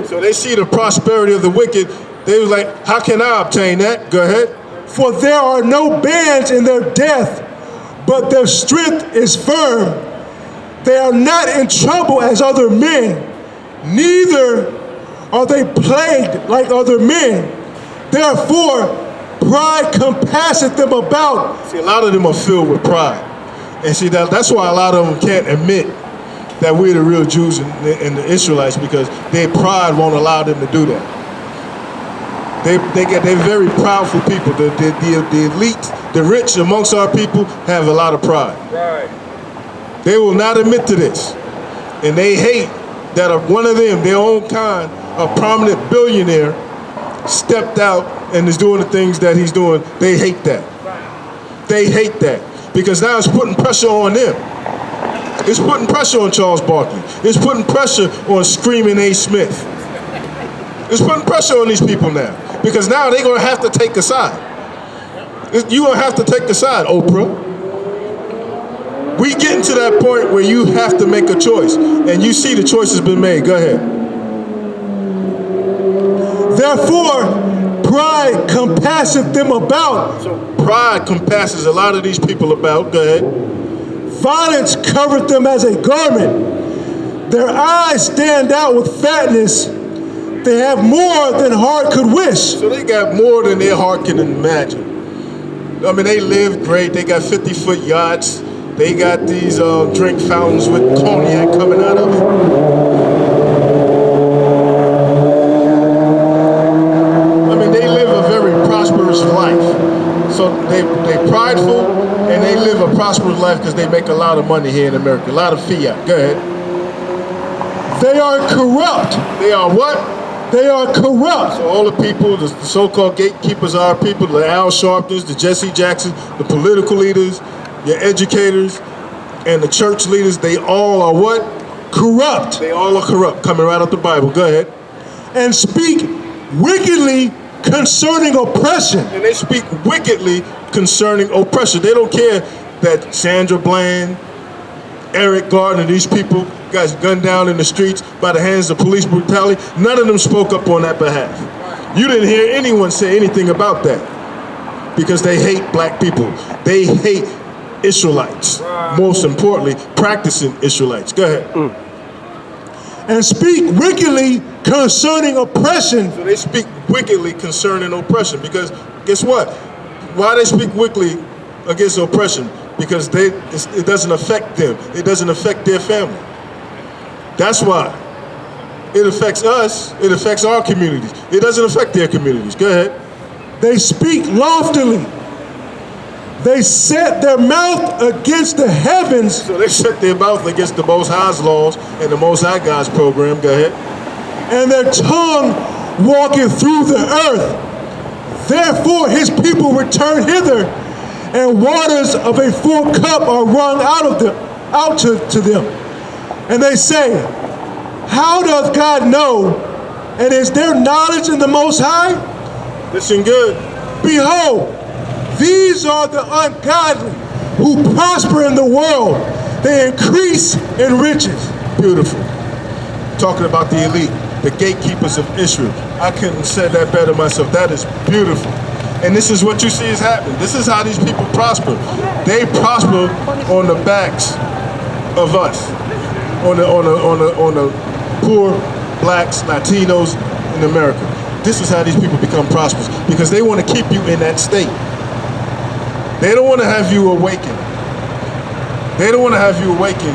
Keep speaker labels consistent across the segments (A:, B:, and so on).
A: So they see the prosperity of the wicked. They was like, how can I obtain that? Go ahead.
B: For there are no bands in their death, but their strength is firm. They are not in trouble as other men, neither are they plagued like other men. Therefore, pride compasseth them about.
A: See, a lot of them are filled with pride. And see, that's why a lot of them can't admit that we're the real Jews and the Israelites, because their pride won't allow them to do that. They're very proudful people. The elite, the rich amongst our people have a lot of pride.
B: Right.
A: They will not admit to this. And they hate that one of them, their own kind, a prominent billionaire, stepped out and is doing the things that he's doing. They hate that. They hate that. Because now it's putting pressure on them. It's putting pressure on Charles Barkley. It's putting pressure on Screaming A. Smith. It's putting pressure on these people now. Because now they're going to have to take a side. You're going to have to take a side, Oprah. We getting to that point where you have to make a choice. And you see the choice has been made. Go ahead.
B: Therefore, pride compasseth them about.
A: So pride compasses a lot of these people about. Go ahead.
B: Violence covered them as a garment. Their eyes stand out with fatness. They have more than heart could wish.
A: So they got more than their heart can imagine. I mean, they live great. They got 50-foot yachts. They got these drink fountains with cognac coming out of it. I mean, they live a very prosperous life. So they prideful, and they live a prosperous life because they make a lot of money here in America, a lot of fiat. Go ahead.
B: They are corrupt.
A: They are what?
B: They are corrupt.
A: So all the people, the so-called gatekeepers are people, the Al Sharptons, the Jesse Jacksons, the political leaders, your educators, and the church leaders, they all are what?
B: Corrupt.
A: They all are corrupt, coming right out the Bible. Go ahead.
B: And speak wickedly concerning oppression.
A: And they speak wickedly concerning oppression. They don't care that Sandra Bland, Eric Gardner, these people guys gunned down in the streets by the hands of police brutality. None of them spoke up on that behalf. You didn't hear anyone say anything about that because they hate black people. They hate Israelites. Most importantly, practicing Israelites. Go ahead.
B: And speak wickedly concerning oppression.
A: So they speak wickedly concerning oppression because guess what? Why they speak wickedly against oppression? Because it doesn't affect them. It doesn't affect their family. That's why. It affects us. It affects our communities. It doesn't affect their communities. Go ahead.
B: They speak loftily. They set their mouth against the heavens.
A: So they set their mouth against the Most High's laws and the Most High God's program. Go ahead.
B: And their tongue walketh through the earth. Therefore his people return hither, and waters of a full cup are wrung out to them. And they say, how doth God know? And is there knowledge in the Most High?
A: Listen good.
B: Behold, these are the ungodly who prosper in the world. They increase in riches.
A: Beautiful. Talking about the elite, the gatekeepers of Israel. I couldn't say that better myself. That is beautiful. And this is what you see is happening. This is how these people prosper. They prosper on the backs of us, on the poor blacks, Latinos in America. This is how these people become prosperous because they want to keep you in that state. They don't want to have you awaken. They don't want to have you awaken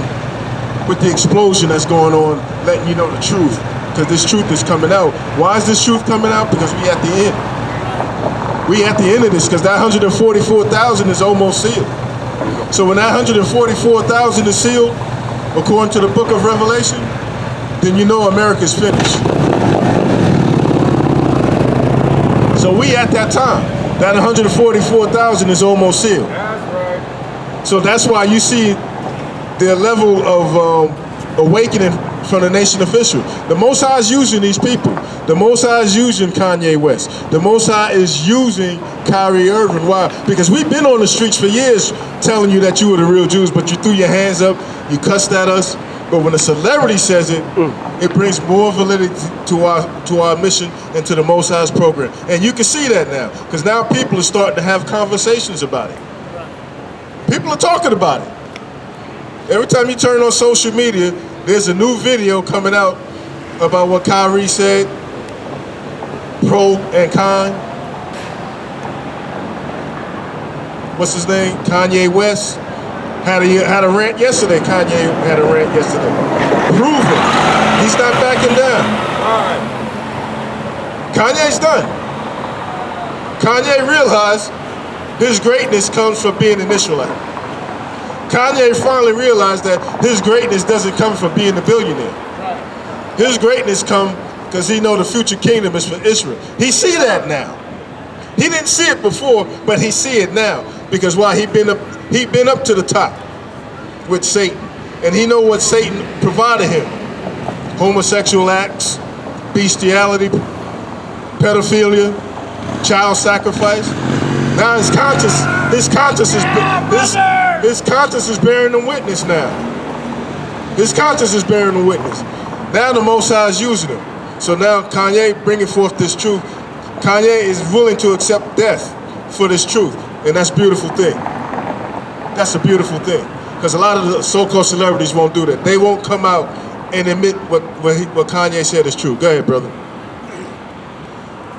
A: with the explosion that's going on, letting you know the truth, because this truth is coming out. Why is this truth coming out? Because we at the end. We at the end of this, because that 144,000 is almost sealed. So when that 144,000 is sealed, according to the book of Revelation, then you know America's finished. So we at that time. That 144,000 is almost sealed.
B: That's right.
A: So that's why you see the level of awakening from the nation of Israel. The Most High is using these people. The Most High is using Kanye West. The Most High is using Kyrie Irving. Why? Because we've been on the streets for years telling you that you were the real Jews, but you threw your hands up, you cussed at us, But when a celebrity says it, it brings more validity to our mission and to the Most High's program. And you can see that now, because now people are starting to have conversations about it. People are talking about it. Every time you turn on social media, there's a new video coming out about what Kyrie said, pro and con. What's his name? Kanye West had a rant yesterday. Kanye had a rant yesterday. Proven. He's not backing down. Kanye's done. Kanye realized his greatness comes from being an Israelite. Kanye finally realized that his greatness doesn't come from being a billionaire. His greatness comes because he know the future kingdom is for Israel. He see that now. He didn't see it before, but he see it now. Because why? He been up to the top with Satan. And he know what Satan provided him. Homosexual acts, bestiality, pedophilia, child sacrifice. Now his conscience is bearing him witness now. His conscience is bearing him witness. Now the Most High is using him. So now Kanye bringing forth this truth. Kanye is willing to accept death for this truth. And that's a beautiful thing. That's a beautiful thing. Because a lot of the so-called celebrities won't do that. They won't come out and admit what Kanye said is true. Go ahead, brother.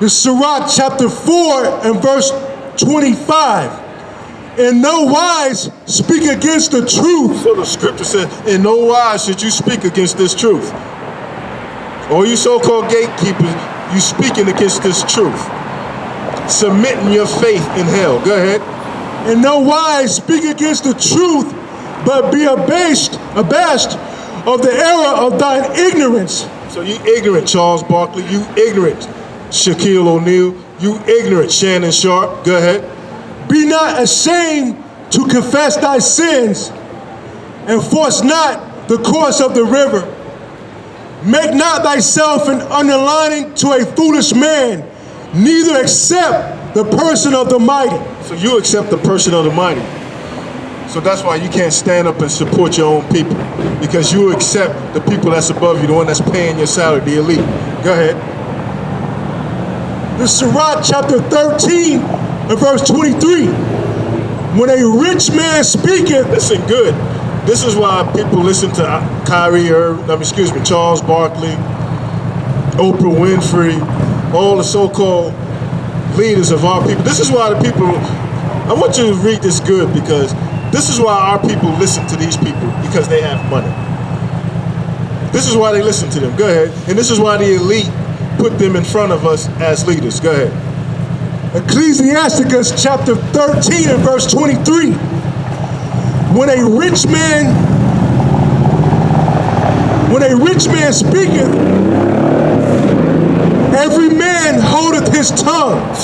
B: The Sirach chapter 4 and verse 25. In no wise speak against the truth.
A: So the scripture says, in no wise should you speak against this truth. All you so-called gatekeepers, you speaking against this truth. Submitting your faith in hell. Go ahead.
B: In no wise speak against the truth, but be abashed of the error of thine ignorance.
A: So you ignorant, Charles Barkley. You ignorant, Shaquille O'Neal. You ignorant, Shannon Sharp. Go ahead.
B: Be not ashamed to confess thy sins, and force not the course of the river. Make not thyself an underlining to a foolish man, neither accept the person of the mighty.
A: So you accept the person of the mighty. So that's why you can't stand up and support your own people, because you accept the people that's above you, the one that's paying your salary, the elite. Go ahead.
B: The Sirach chapter 13 and verse 23. When a rich man speaketh,
A: listen good. This is why people listen to Charles Barkley, Oprah Winfrey, all the so-called leaders of our people. This is why the people, I want you to read this good, because this is why our people listen to these people, because they have money. This is why they listen to them. Go ahead. And this is why the elite put them in front of us as leaders. Go ahead.
B: Ecclesiasticus chapter 13 and verse 23. When a rich man speaketh, every man holdeth his tongue.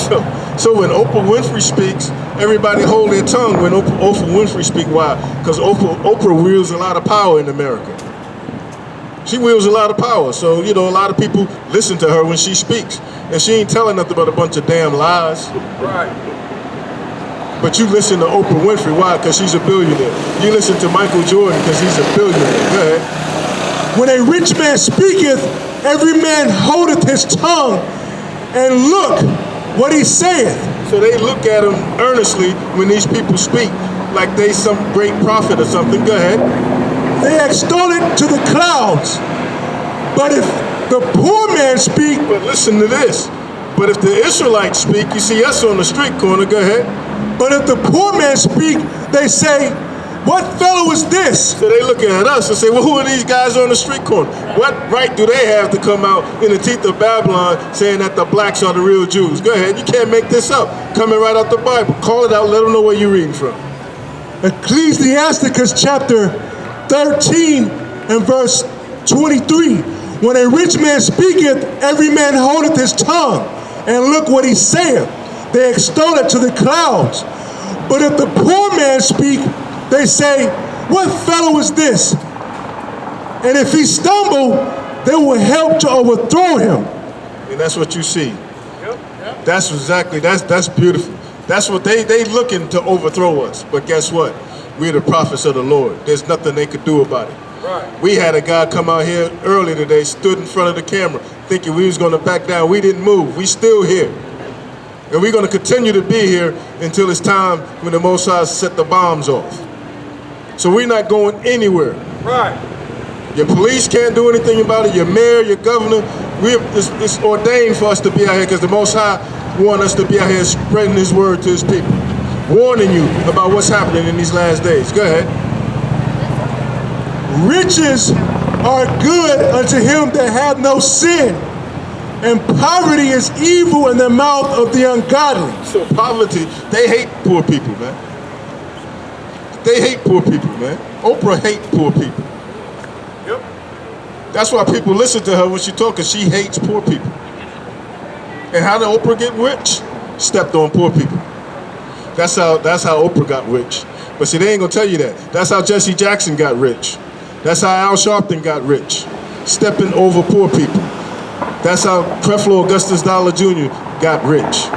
A: So when Oprah Winfrey speaks, everybody hold their tongue when Oprah Winfrey speaks. Why? Because Oprah wields a lot of power in America. She wields a lot of power. So, a lot of people listen to her when she speaks. And she ain't telling nothing but a bunch of damn lies.
B: Right.
A: But you listen to Oprah Winfrey. Why? Because she's a billionaire. You listen to Michael Jordan because he's a billionaire. Go ahead.
B: When a rich man speaketh, every man holdeth his tongue, and look what he saith.
A: So they look at him earnestly when these people speak, like they some great prophet or something. Go ahead.
B: They extol it to the clouds. But if the poor man speak...
A: But listen to this. But if the Israelites speak, you see us on the street corner. Go ahead.
B: But if the poor man speak, they say, what fellow is this?
A: So they looking at us and say, well, who are these guys on the street corner? What right do they have to come out in the teeth of Babylon saying that the blacks are the real Jews? Go ahead, you can't make this up. Coming right out the Bible. Call it out, let them know where you're reading from.
B: Ecclesiasticus chapter 13 and verse 23. When a rich man speaketh, every man holdeth his tongue, and look what he saith. They extol it to the clouds. But if the poor man speak, they say, what fellow is this? And if he stumble, they will help to overthrow him.
A: And that's what you see. That's exactly, that's beautiful. That's what they looking to overthrow us. But guess what? We're the prophets of the Lord. There's nothing they could do about it. Right. We had a guy come out here early today, stood in front of the camera, thinking we was going to back down. We didn't move. We still here. And we're going to continue to be here until it's time when the Most High set the bombs off. So we're not going anywhere. Right. Your police can't do anything about it. Your mayor, your governor, it's ordained for us to be out here because the Most High want us to be out here spreading His word to His people, warning you about what's happening in these last days. Go ahead.
B: Riches are good unto him that hath no sin, and poverty is evil in the mouth of the ungodly.
A: So poverty, they hate poor people, man. They hate poor people, man. Oprah hates poor people. Yep. That's why people listen to her when she talks, because she hates poor people. And how did Oprah get rich? Stepped on poor people. That's how Oprah got rich. But see, they ain't gonna tell you that. That's how Jesse Jackson got rich. That's how Al Sharpton got rich, stepping over poor people. That's how Creflo Augustus Dollar Jr. got rich.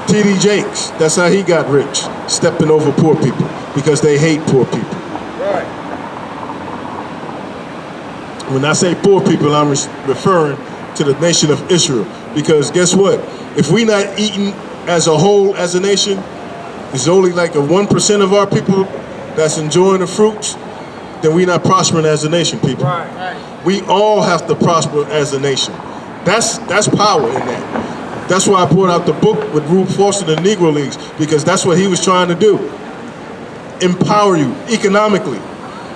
A: T.D. Jakes, that's how he got rich, stepping over poor people, because they hate poor people. Right. When I say poor people, I'm referring to the nation of Israel, because guess what? If we not eating as a whole, as a nation, there's only like a 1% of our people that's enjoying the fruits, then we're not prospering as a nation, people. Right. We all have to prosper as a nation. That's power in that. That's why I brought out the book with Rube Foster, the Negro Leagues, because that's what he was trying to do. Empower you economically.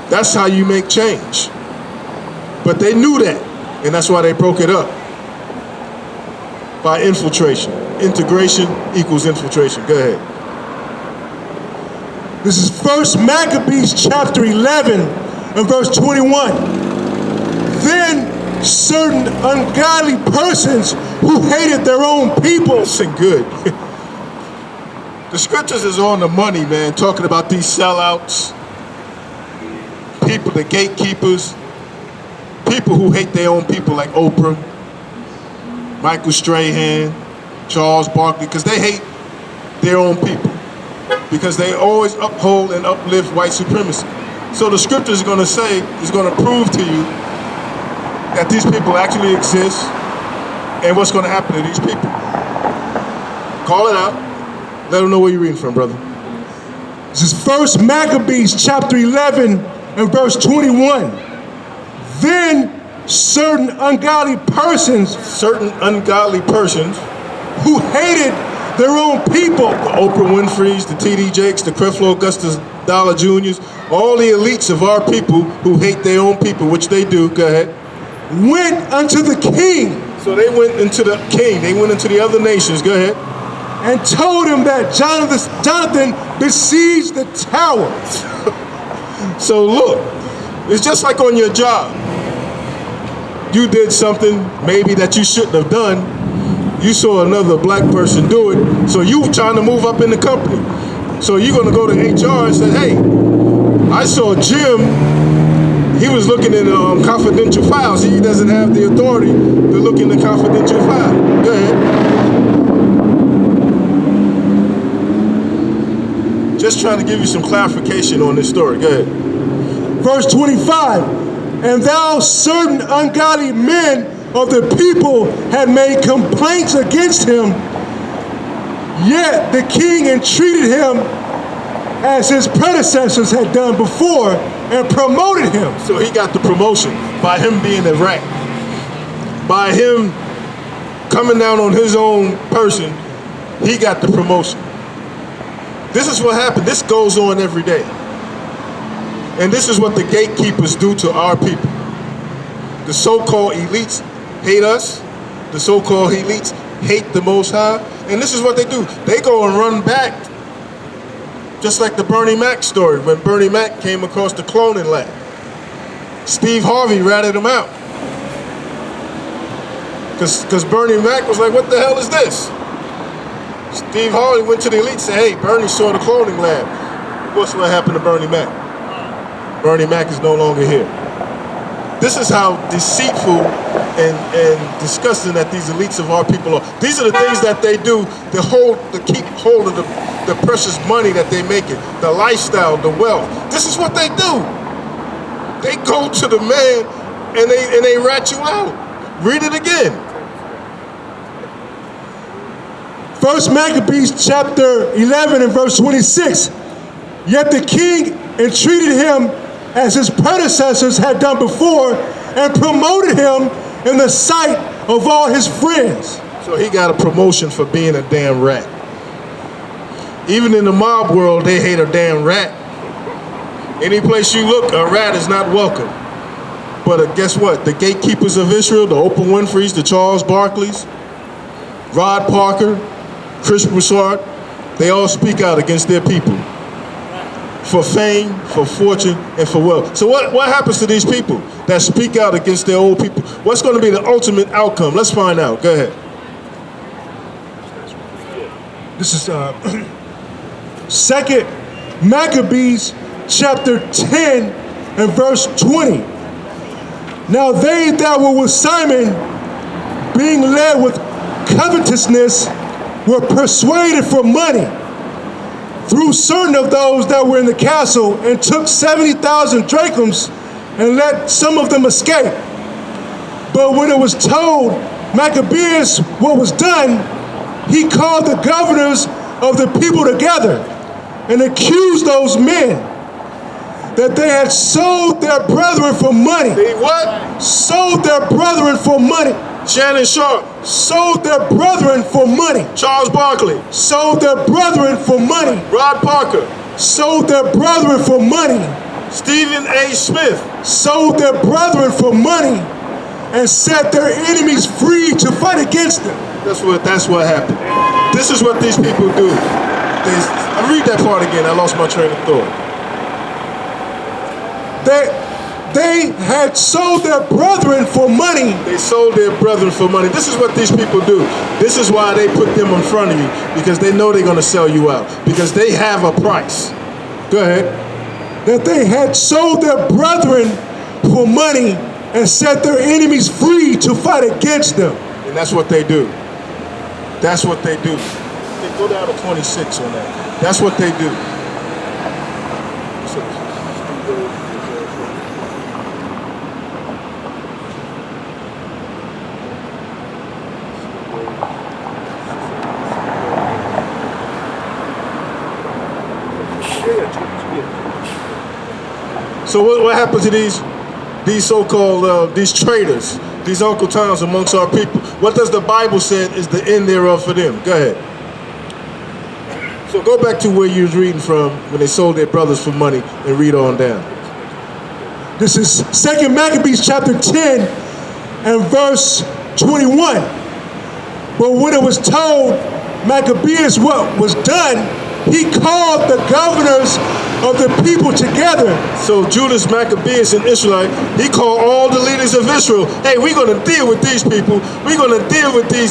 A: That's how you make change. But they knew that, and that's why they broke it up. By infiltration. Integration equals infiltration. Go ahead.
B: This is 1 Maccabees chapter 11 and verse 21. Then certain ungodly persons who hated their own people.
A: Listen good. The scriptures is on the money, man, talking about these sellouts, people, the gatekeepers, people who hate their own people like Oprah, Michael Strahan, Charles Barkley, because they hate their own people, because they always uphold and uplift white supremacy. So the scripture is going to say, is going to prove to you that these people actually exist and what's going to happen to these people. Call it out. Let them know where you're reading from, brother.
B: This is 1 Maccabees chapter 11 and verse 21. Then certain ungodly persons who hated their own people,
A: the Oprah Winfreys, the T.D. Jakes, the Creflo Augustus Dollar Jr.'s, all the elites of our people who hate their own people, which they do, go ahead,
B: went unto the king.
A: So they went into the king, they went into the other nations, go ahead,
B: and told him that Jonathan besieged the tower.
A: So look, it's just like on your job. You did something maybe that you shouldn't have done. You saw another black person do it, so you trying to move up in the company. So you're gonna go to HR and say, hey, I saw Jim, he was looking in confidential files. He doesn't have the authority to look in the confidential file. Go ahead. Just trying to give you some clarification on this story. Go ahead.
B: Verse 25, and thou certain ungodly men of the people had made complaints against him, yet the king entreated him as his predecessors had done before and promoted him.
A: So he got the promotion by him being a rat, by him coming down on his own person. He got the promotion. This is what happened. This goes on every day. And this is what the gatekeepers do to our people. The so-called elites hate us. The so-called elites hate the Most High. And this is what they do. They go and run back. Just like the Bernie Mac story, when Bernie Mac came across the cloning lab. Steve Harvey ratted him out. Because Bernie Mac was like, what the hell is this? Steve Harvey went to the elite and said, hey, Bernie saw the cloning lab. What's what happened to Bernie Mac? Bernie Mac is no longer here. This is how deceitful and disgusting that these elites of our people are. These are the things that they do to keep hold of the precious money that they make it, the lifestyle, the wealth. This is what they do. They go to the man and they rat you out. Read it again.
B: 1 Maccabees chapter 11 and verse 26. Yet the king entreated him as his predecessors had done before and promoted him in the sight of all his friends.
A: So he got a promotion for being a damn rat. Even in the mob world, they hate a damn rat. Any place you look, a rat is not welcome. But guess what? The gatekeepers of Israel, the Oprah Winfreys, the Charles Barkleys, Rod Parker, Chris Broussard, they all speak out against their people for fame, for fortune, and for wealth. So what happens to these people that speak out against their old people? What's going to be the ultimate outcome? Let's find out. Go ahead.
B: This is 2 Maccabees chapter 10 and verse 20. Now they that were with Simon, being led with covetousness, were persuaded for money through certain of those that were in the castle, and took 70,000 drachms and let some of them escape. But when it was told Maccabeus what was done, he called the governors of the people together and accused those men that they had sold their brethren for money.
A: They what?
B: Sold their brethren for money.
A: Shannon Sharp.
B: Sold their brethren for money.
A: Charles Barkley.
B: Sold their brethren for money.
A: Rod Parker.
B: Sold their brethren for money.
A: Stephen A. Smith.
B: Sold their brethren for money and set their enemies free to fight against them.
A: That's what happened. This is what these people do. I read that part again. I lost my train of thought.
B: They had sold their brethren for money.
A: They sold their brethren for money. This is what these people do. This is why they put them in front of you, because they know they're going to sell you out, because they have a price. Go ahead.
B: That they had sold their brethren for money and set their enemies free to fight against them.
A: And that's what they do. That's what they do. They go down to 26 on that. That's what they do. So what happens to these so-called these traitors, these Uncle Toms amongst our people? What does the Bible say is the end thereof for them? Go ahead. So go back to where you was reading from when they sold their brothers for money and read on down.
B: This is 2 Maccabees chapter 10 and verse 21. But when it was told Maccabeus what was done, he called the governors of the people together.
A: So Judas Maccabeus, an Israelite, he called all the leaders of Israel. Hey, we're going to deal with these people. We're going to deal with the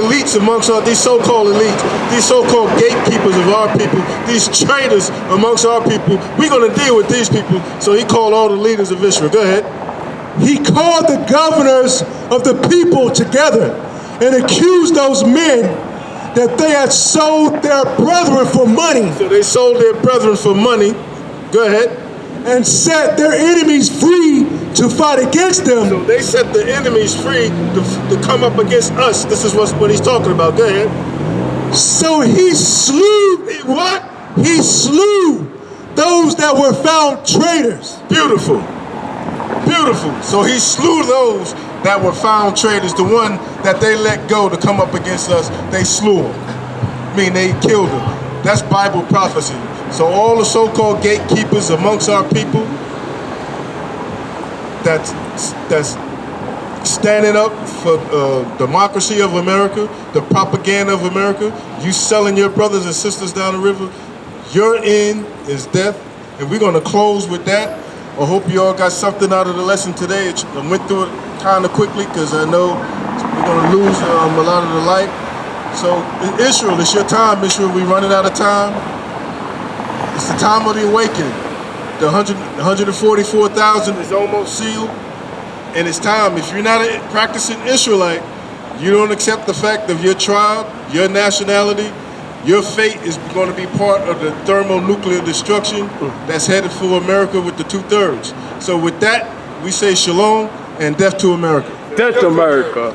A: elites amongst these so-called elites, these so-called gatekeepers of our people, these traitors amongst our people. We're going to deal with these people. So he called all the leaders of Israel. Go ahead.
B: He called the governors of the people together and accused those men that they had sold their brethren for money.
A: So they sold their brethren for money. Go ahead.
B: And set their enemies free to fight against them.
A: So they set the enemies free to come up against us. This is what he's talking about. Go ahead.
B: So he slew,
A: what?
B: He slew those that were found traitors.
A: Beautiful. Beautiful. So he slew those that were found traitors, the one that they let go to come up against us, they slew them. I mean, they killed them. That's Bible prophecy. So all the so-called gatekeepers amongst our people that's standing up for democracy of America, the propaganda of America, you selling your brothers and sisters down the river, your end is death. And we're going to close with that. I hope you all got something out of the lesson today. I went through it kind of quickly because I know we're going to lose a lot of the light. So Israel, it's your time, Israel. We're running out of time. It's the time of the awakening. The 144,000 is almost sealed. And it's time. If you're not a practicing Israelite, you don't accept the fact of your tribe, your nationality, Your fate is going to be part of the thermonuclear destruction that's headed for America with the 2/3. So with that, we say shalom and death to America.
C: Death to America.